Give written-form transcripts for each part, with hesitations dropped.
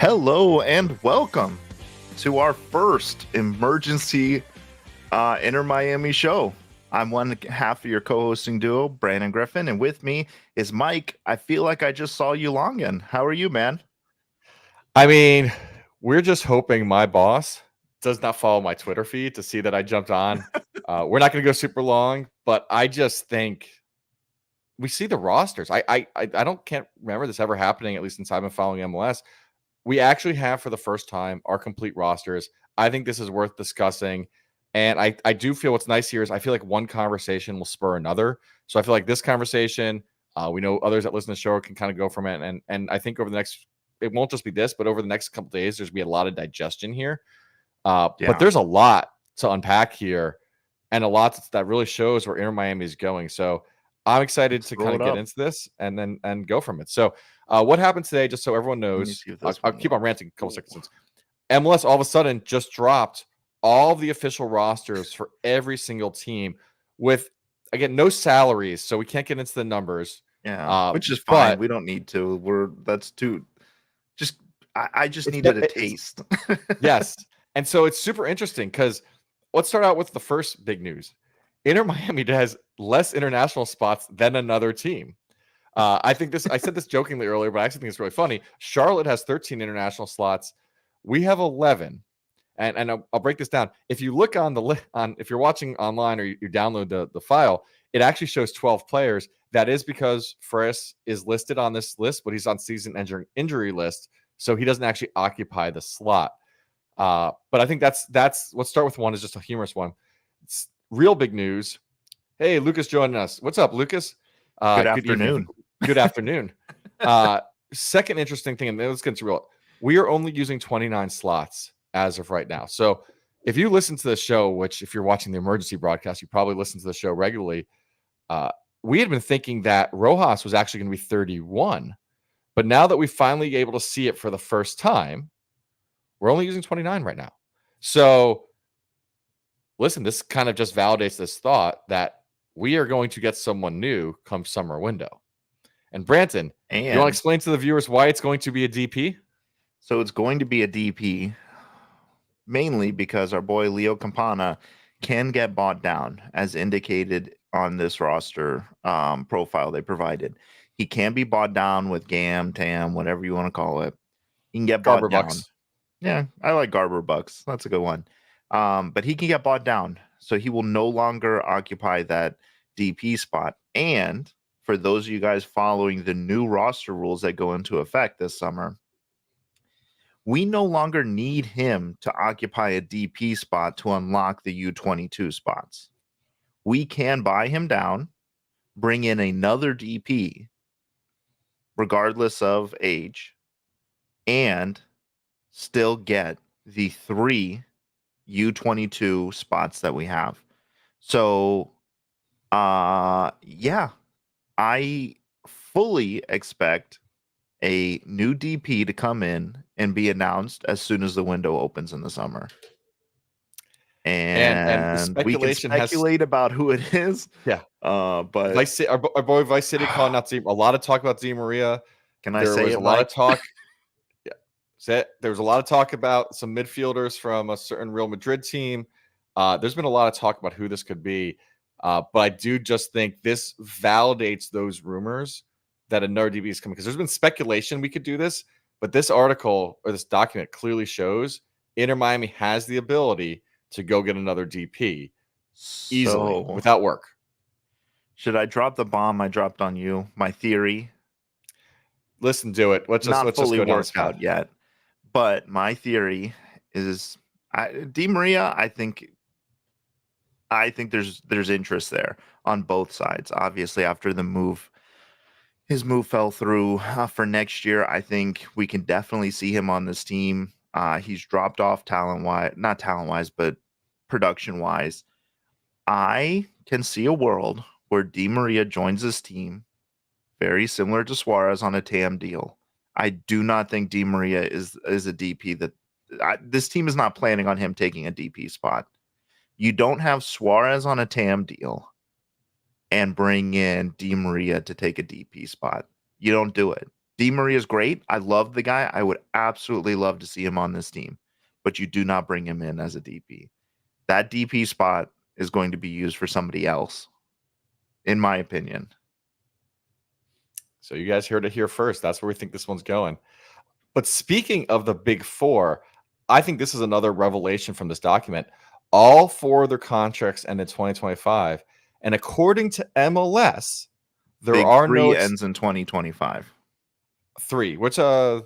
Hello and welcome to our first emergency Inter Miami show. I'm one half of your co-hosting duo, Brandon Griffin, and with me is Mike. I feel like I just saw you longin. How are you, man? I mean, we're just hoping my boss does not follow my Twitter feed to see that I jumped on. We're not going to go super long, but I just think we see the rosters. Can't remember this ever happening, at least since I've been following MLS. We actually have for the first time our complete rosters. I think this is worth discussing. And I do feel what's nice here is I feel like one conversation will spur another. So I feel like this conversation, we know others that listen to the show can kind of go from it. And I think over the next, it won't just be this, but over the next couple of days, there's going to be a lot of digestion here. But there's a lot to unpack here and a lot that really shows where Inter Miami is going. So I'm excited to kind of get into this and go from it. So what happened today, just so everyone knows, I'll keep on ranting a couple seconds. MLS all of a sudden just dropped all the official rosters for every single team with, again, no salaries. So we can't get into the numbers. Yeah, which is fine. We don't need to. I just needed a taste. Yes. And so it's super interesting because let's start out with the first big news. Inter Miami has less international spots than another team. I said this jokingly earlier, but I actually think it's really funny. Charlotte has 13 international slots. We have 11. And I'll break this down. If you look on if you're watching online or you download the file, it actually shows 12 players. That is because Ferris is listed on this list, but he's on season injury list, so he doesn't actually occupy the slot. But I think that's let's start with one is just a humorous one. It's real big news. Hey, Lucas joining us. What's up, Lucas? Good afternoon. Good afternoon. Second interesting thing, and let's get into real. We are only using 29 slots as of right now. So if you listen to the show, which if you're watching the emergency broadcast, you probably listen to the show regularly. We had been thinking that Rojas was actually going to be 31. But now that we finally able to see it for the first time, we're only using 29 right now. So listen, this kind of just validates this thought that we are going to get someone new come summer window. And Branton, you want to explain to the viewers why it's going to be a DP? So it's going to be a DP mainly because our boy Leo Campana can get bought down as indicated on this roster profile they provided. He can be bought down with GAM, TAM, whatever you want to call it. He can get bought down. Yeah, I like Garber Bucks. That's a good one. But he can get bought down. So he will no longer occupy that DP spot. And for those of you guys following the new roster rules that go into effect this summer, we no longer need him to occupy a DP spot to unlock the U22 spots. We can buy him down, bring in another DP, regardless of age, and still get the 3 U22 spots that we have. So, yeah, I fully expect a new DP to come in and be announced as soon as the window opens in the summer. And we can speculate about who it is. Yeah. But our boy Vice City calling out a lot of talk about Di Maria. Can I say it? A lot of talk. Yeah. There was a lot of talk about some midfielders from a certain Real Madrid team. There's been a lot of talk about who this could be. But I do just think this validates those rumors that another DB is coming, because there's been speculation we could do this, but this article or this document clearly shows Inter Miami has the ability to go get another DP easily without work. Should I drop the bomb I dropped on you? My theory. Listen, do it. Let's just go down this out yet. But my theory is Di Maria. I think there's interest there on both sides. Obviously, after the move. His move fell through for next year. I think we can definitely see him on this team. He's dropped off not talent-wise, but production-wise. I can see a world where Di Maria joins this team, very similar to Suarez on a TAM deal. I do not think Di Maria is a DP that this team is not planning on him taking a DP spot. You don't have Suarez on a TAM deal and bring in Di Maria to take a DP spot. You don't do it. Di Maria is great. I love the guy. I would absolutely love to see him on this team, but you do not bring him in as a DP. That DP spot is going to be used for somebody else, in my opinion. So you guys heard it here first. That's where we think this one's going. But speaking of the big four, I think this is another revelation from this document. All four of their contracts end in 2025. And according to MLS, there Big are three no ends in 2025. three, which Suarez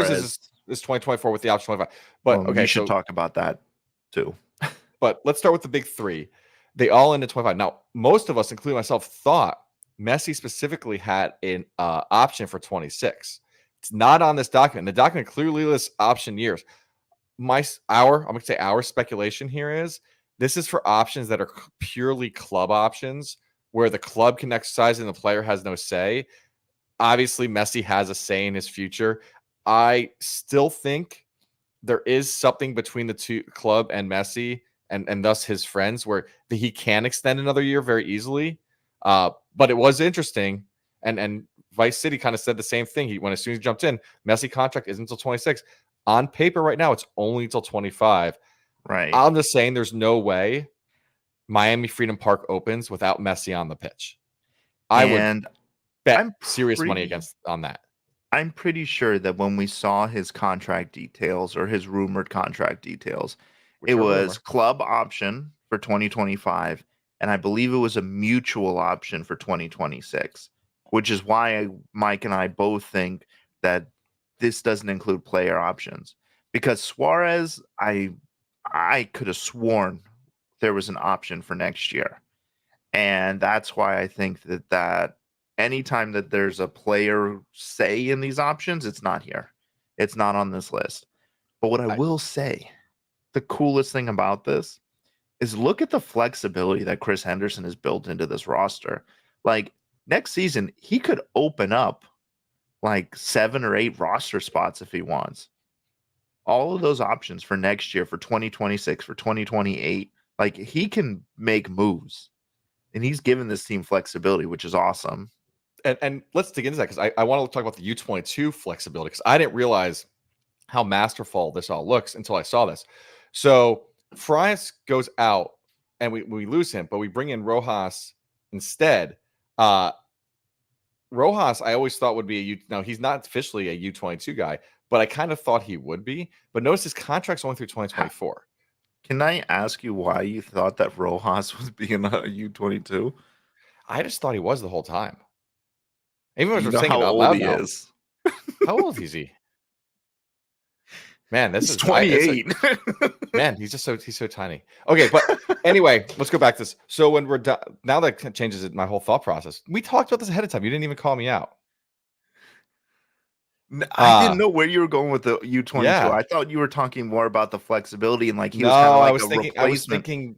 is 2024 with the option 25. But We should talk about that too. But let's start with the big three. They all end in 25. Now, most of us, including myself, thought Messi specifically had an option for 26. It's not on this document. The document clearly lists option years. I'm going to say our speculation here is this is for options that are purely club options where the club can exercise and the player has no say. Obviously, Messi has a say in his future. I still think there is something between the two club and Messi and thus his friends where he can extend another year very easily. But it was interesting. And Vice City kind of said the same thing. As soon as he jumped in, Messi contract isn't until 26. On paper right now, it's only until 25. Right. I'm just saying there's no way Miami Freedom Park opens without Messi on the pitch. I would bet serious money on that. I'm pretty sure that when we saw his contract details or his rumored contract details, it was club option for 2025, and I believe it was a mutual option for 2026, which is why Mike and I both think that this doesn't include player options. Because Suarez, I could have sworn there was an option for next year. And that's why I think that anytime that there's a player say in these options, it's not here. It's not on this list. But what I will say, the coolest thing about this is look at the flexibility that Chris Henderson has built into this roster. Like next season, he could open up like 7 or 8 roster spots if he wants. All of those options for next year, for 2026, for 2028, like he can make moves. And he's given this team flexibility, which is awesome. And let's dig into that because I want to talk about the U22 flexibility because I didn't realize how masterful this all looks until I saw this. So Frias goes out and we lose him, but we bring in Rojas instead. Rojas, I always thought would be a U. Now he's not officially a U22 guy, but I kind of thought he would be. But notice his contract's only through 2024. Can I ask you why you thought that Rojas was being a U22? I just thought he was the whole time. Even when you we're know saying how it out old loud he now. is. How old is he? Man, this He's is 28. Man, he's so tiny. Okay, but anyway, let's go back to this. So when we're done, now that changes my whole thought process. We talked about this ahead of time. You didn't even call me out. I didn't know where you were going with the U22. Yeah. I thought you were talking more about the flexibility and like he was kind of like replacement. I was thinking,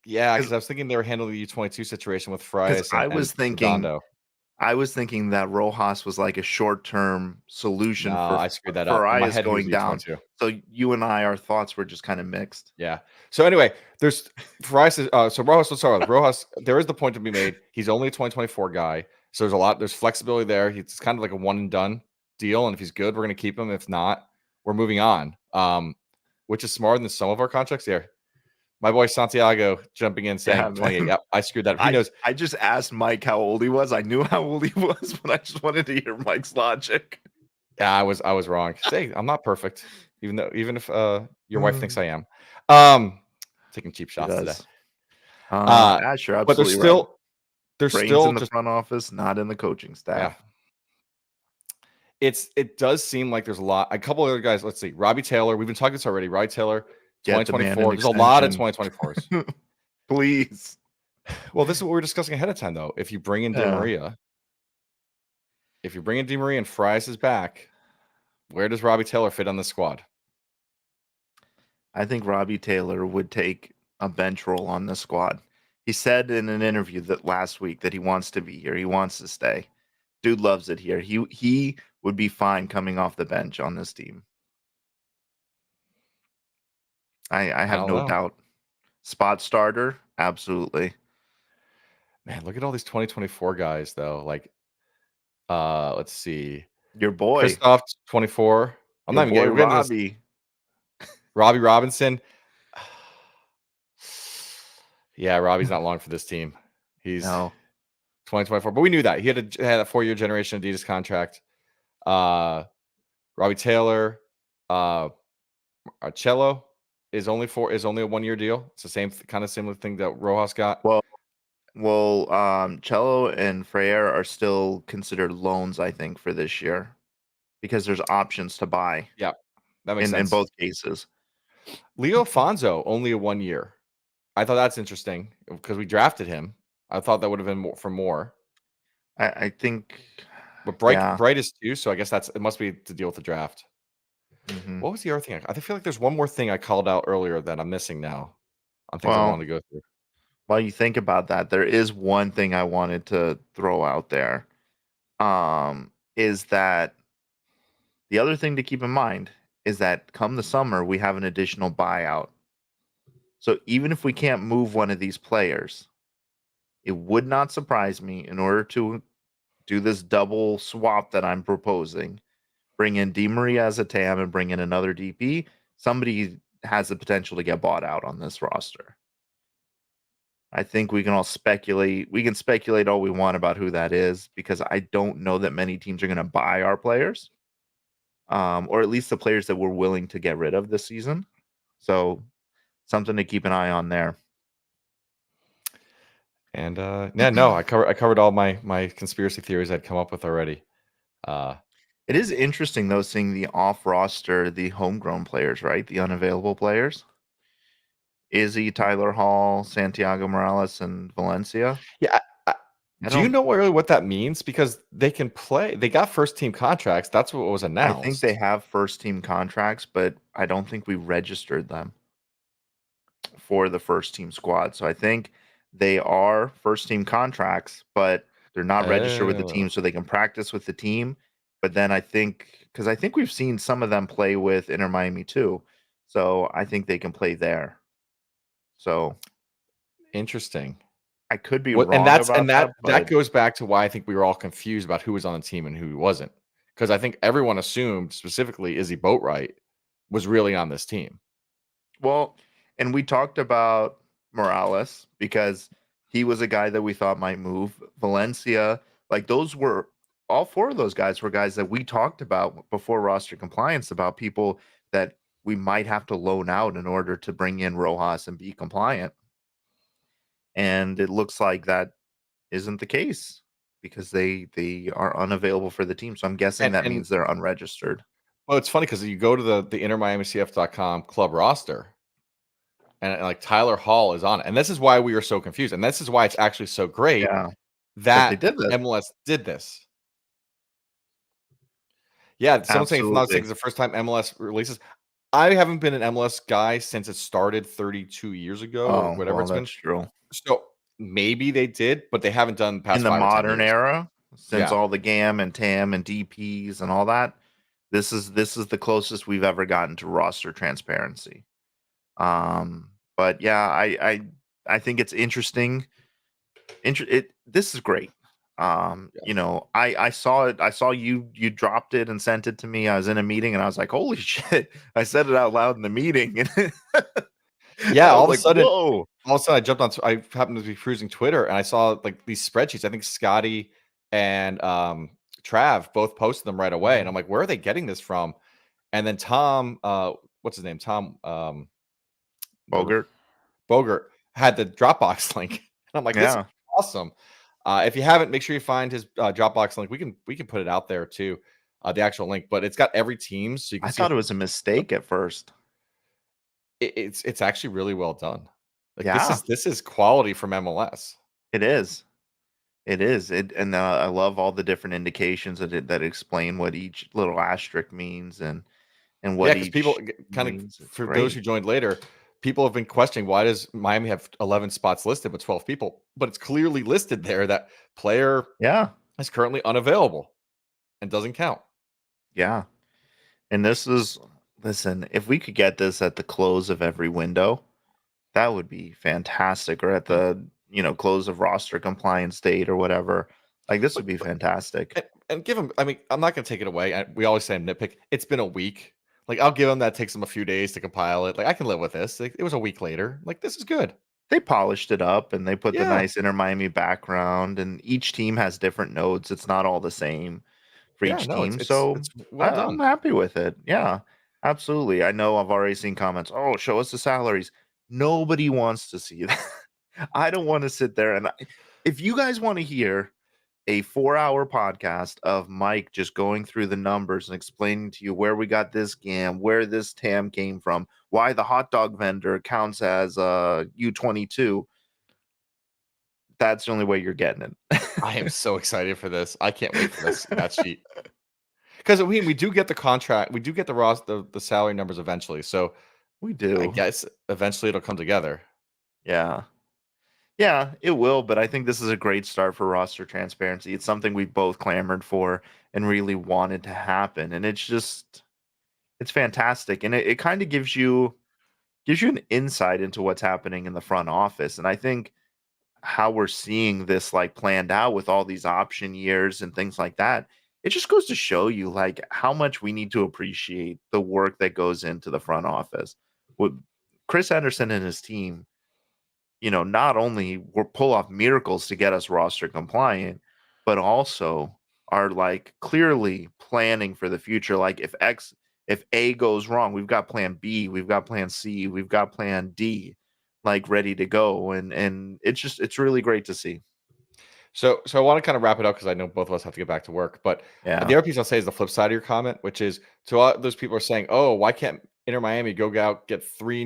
yeah, because I was thinking they were handling the U22 situation with Frias and Redondo. I was thinking that Rojas was like a short-term solution I screwed that for up. In my Arias head, going down. U22. So you and I, our thoughts were just kind of mixed. Yeah. So anyway, there's Arias. So Rojas. Let's start with Rojas. There is the point to be made. He's only a 2024 guy, so there's flexibility there. He's kind of like a one and done deal, and if he's good, we're going to keep him. If not, we're moving on. Which is smarter than some of our contracts here. My boy Santiago jumping in saying 28. Yep, I screwed that. He knows. I just asked Mike how old he was. I knew how old he was, but I just wanted to hear Mike's logic. Yeah, I was wrong. Say, I'm not perfect, even if your wife thinks I am. Taking cheap shots today. Sure, absolutely. But there's still in the front office, not in the coaching staff. Yeah. It does seem like there's a couple other guys. Let's see, Robbie Taylor. We've been talking this already. Robbie Taylor. 2024. There's a lot of 2024s. Please. Well, this is what we were discussing ahead of time, though. If you bring in Di Maria, and Frias is back, where does Robbie Taylor fit on the squad? I think Robbie Taylor would take a bench role on the squad. He said in an interview that last week that he wants to be here. He wants to stay. Dude loves it here. He would be fine coming off the bench on this team. I have no doubt. Spot starter, absolutely. Man, look at all these 2024 guys, though. Like, Let's see. Your boy, Kristoff, 24. I'm your not even boy getting. We're getting this. Robbie. Robbie Robinson. Yeah, Robbie's not long for this team. He's No. 2024, but we knew that he had a 4-year generation Adidas contract. Robbie Taylor, Cello is only a 1-year deal. It's the same kind of similar thing that Rojas got. Well, Cello and Freire are still considered loans, I think, for this year because there's options to buy Yeah, that makes in sense. both cases. Leo Fonzo, only a 1 year. I thought that's interesting because we drafted him. I thought that would have been more for more. I think, But yeah. Bright is too, so I guess it must be to deal with the draft. Mhm. What was the other thing? I feel like there's one more thing I called out earlier that I'm missing now on things I Well, wanted to go through. while you think about that, there is one thing I wanted to throw out there. Is that the other thing to keep in mind is that come the summer, we have an additional buyout. So even if we can't move one of these players, it would not surprise me in order to do this double swap that I'm proposing, bring in Di Maria as a TAM and bring in another DP, somebody has the potential to get bought out on this roster. I think we can all speculate. We can speculate all we want about who that is because I don't know that many teams are going to buy our players, or at least the players that we're willing to get rid of this season. So something to keep an eye on there. And yeah, no, I covered all my conspiracy theories I'd come up with already. It is interesting though seeing the off roster, the homegrown players, right? The unavailable players. Izzy, Tyler Hall, Santiago Morales, and Valencia. Yeah. I Do you don't. know really what that means? Because they can play. They got first team contracts. That's what was I think they announced. have first team contracts, but I don't think we registered them for the first team squad. So I think they are first team contracts, but they're not registered with the Oh, team so they can practice with the team. But then I think because I think we've seen some of them play with Inter Miami too. So I think they can play there. So interesting. I could be What and wrong that's about and that that, that but goes back to why I think we were all confused about who was on the team and who wasn't. Because I think everyone assumed, specifically Izzy Boatwright, was really on this team. well, and we talked about Morales because he was a guy that we thought might move. Valencia, like those were all four of those guys were guys that we talked about before roster compliance about people that we might have to loan out in order to bring in Rojas and be compliant. And it looks like that isn't the case because they are unavailable for the team. So I'm guessing that And means they're unregistered. well, it's funny because you go to the InterMiamiCF.com club roster, and like Tyler Hall is on it. And this is why we were so confused. And this is why it's actually so great Yeah, that they that did this. MLS did this. Yeah, someone's saying not Absolutely. is the first time MLS releases. I haven't been an MLS guy since it started 32 years ago or Oh, whatever well, it's been. that's true. So maybe they did, but they haven't done the In past the 5 or 10 modern years. era, since Yeah. all the GAM and TAM and DPs and all that, this is the closest we've ever gotten to roster transparency. But yeah, I think it's interesting. This is great. Yeah. You know, I saw it. I saw you dropped it and sent it to me. I was in a meeting and I was like, holy shit! I said it out loud in the meeting, and Yeah, I all was of a like, sudden whoa. I jumped on I happened to be cruising Twitter and I saw like these spreadsheets. I think Scotty and Trav both posted them right away. And Mhm. I'm like, where are they getting this from? And then Tom, what's his name? Tom the Bogart. Bogart had the Dropbox link. And I'm like, this is Yeah, awesome. If you haven't, make sure you find his Dropbox link. We can put it out there too, the actual link, but it's got every team, so you can I see thought it was a mistake at first. it's actually really well done. Like Yeah, this is quality from MLS. it is. It is. And I love all the different indications that explain what each little asterisk means and Yeah, what because people each kind of means. It's for those great. who joined later, people have been questioning why does Miami have 11 spots listed but 12 people? But it's clearly listed there that player Yeah, is currently unavailable and doesn't count. yeah. And this is listen. If we could get this at the close of every window, that would be fantastic. Or at the close of roster compliance date or whatever. Like this would But be fantastic. and give him. I mean, I'm not gonna take it away. We always say nitpick. It's been a week. Like I'll give him that takes him a few days to compile it. Like I can live with this. Like, it was a week later. Like this is good. They polished it up and they put the Yeah, nice Inter Miami background, and each team has different notes. It's not all the same for yeah. each No, team. So it's well I'm done. happy with it. Yeah, absolutely. I know I've already seen comments. Oh, show us the salaries. Nobody wants to see that. I don't want to sit there and if you guys want to hear a 4-hour podcast of Mike just going through the numbers and explaining to you where we got this GAM, where this TAM came from, why the hot dog vendor counts as U22. That's the only way you're getting it. I am so excited for this. I can't wait for this stat sheet because we do get the contract. We do get the salary numbers eventually. So We I do. guess eventually it'll come together. Yeah. Yeah, it will, but I think this is a great start for roster transparency. It's something we both clamored for and really wanted to happen. And it's fantastic. And it kind of gives you an insight into what's happening in the front office. And I think how we're seeing this like planned out with all these option years and things like that, it just goes to show you like how much we need to appreciate the work that goes into the front office. With Chris Anderson and his team, not only will pull off miracles to get us roster compliant, but also are like clearly planning for the future. Like if A goes wrong, we've got plan B, we've got plan C, we've got plan D, like ready to go. And it's really great to see. So I want to kind of wrap it up because I know both of us have to get back to work. But Yeah. the other piece I'll say is the flip side of your comment, which is to all those people are saying, "Oh, why can't Inter Miami go out get three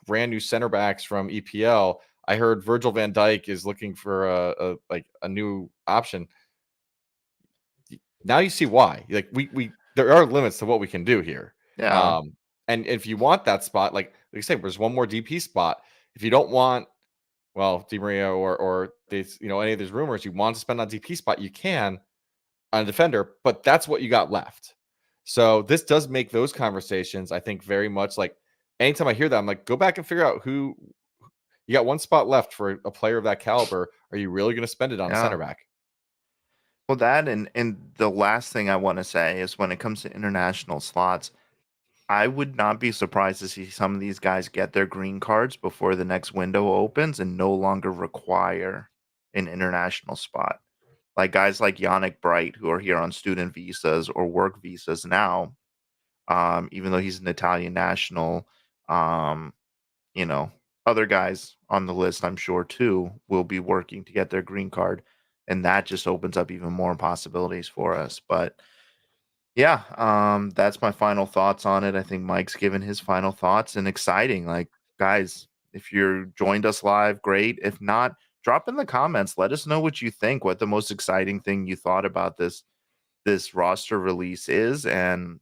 brand new center backs from EPL?" I heard Virgil van Dijk is looking for a new option. Now you see why. Like we there are limits to what we can do here. Yeah. Um, and if you want that spot, like I say, there's one more DP spot. If you don't want Di Maria or these, any of these rumors, you want to spend on DP spot, you can on a defender, but that's what you got left. So this does make those conversations, I think, very much like anytime I hear that, I'm like, go back and figure out who you got one spot left for a player of that caliber. Are you really going to spend it on a Yeah. center back? Well, that and the last thing I want to say is when it comes to international slots, I would not be surprised to see some of these guys get their green cards before the next window opens and no longer require an international spot. Like guys like Yannick Bright, who are here on student visas or work visas now, even though he's an Italian national, um, you know, other guys on the list, I'm sure too, will be working to get their green card. And that just opens up even more possibilities for us. But yeah, that's my final thoughts on it. I think Mike's given his final thoughts and exciting. Like, guys, if you're joined us live, great. If not, drop in the comments. Let us know what you think, what the most exciting thing you thought about this roster release is. And,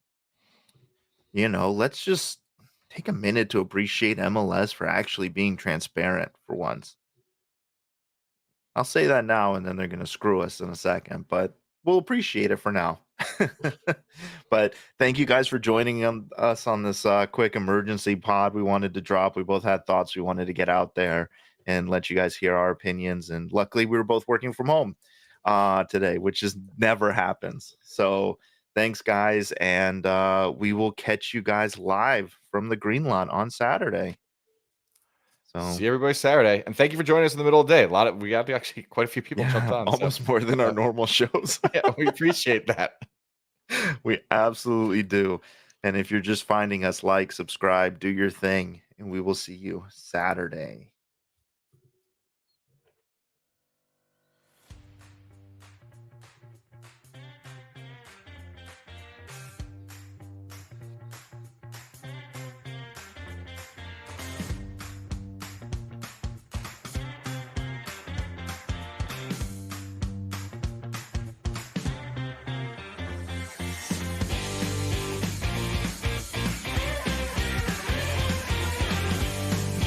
let's just take a minute to appreciate MLS for actually being transparent for once. I'll say that now and then they're going to screw us in a second, but we'll appreciate it for now. But thank you guys for joining us on this quick emergency pod we wanted to drop. We both had thoughts we wanted to get out there and let you guys hear our opinions. And luckily, we were both working from home today, which just never happens. So thanks, guys. And we will catch you guys live from the Green Lot on Saturday. So See everybody Saturday, and thank you for joining us in the middle of the day. We got actually quite a few people jumped yeah, on, so almost more than our normal shows. yeah, we appreciate that. We absolutely do. And if you're just finding us, like, subscribe, do your thing, and we will see you Saturday.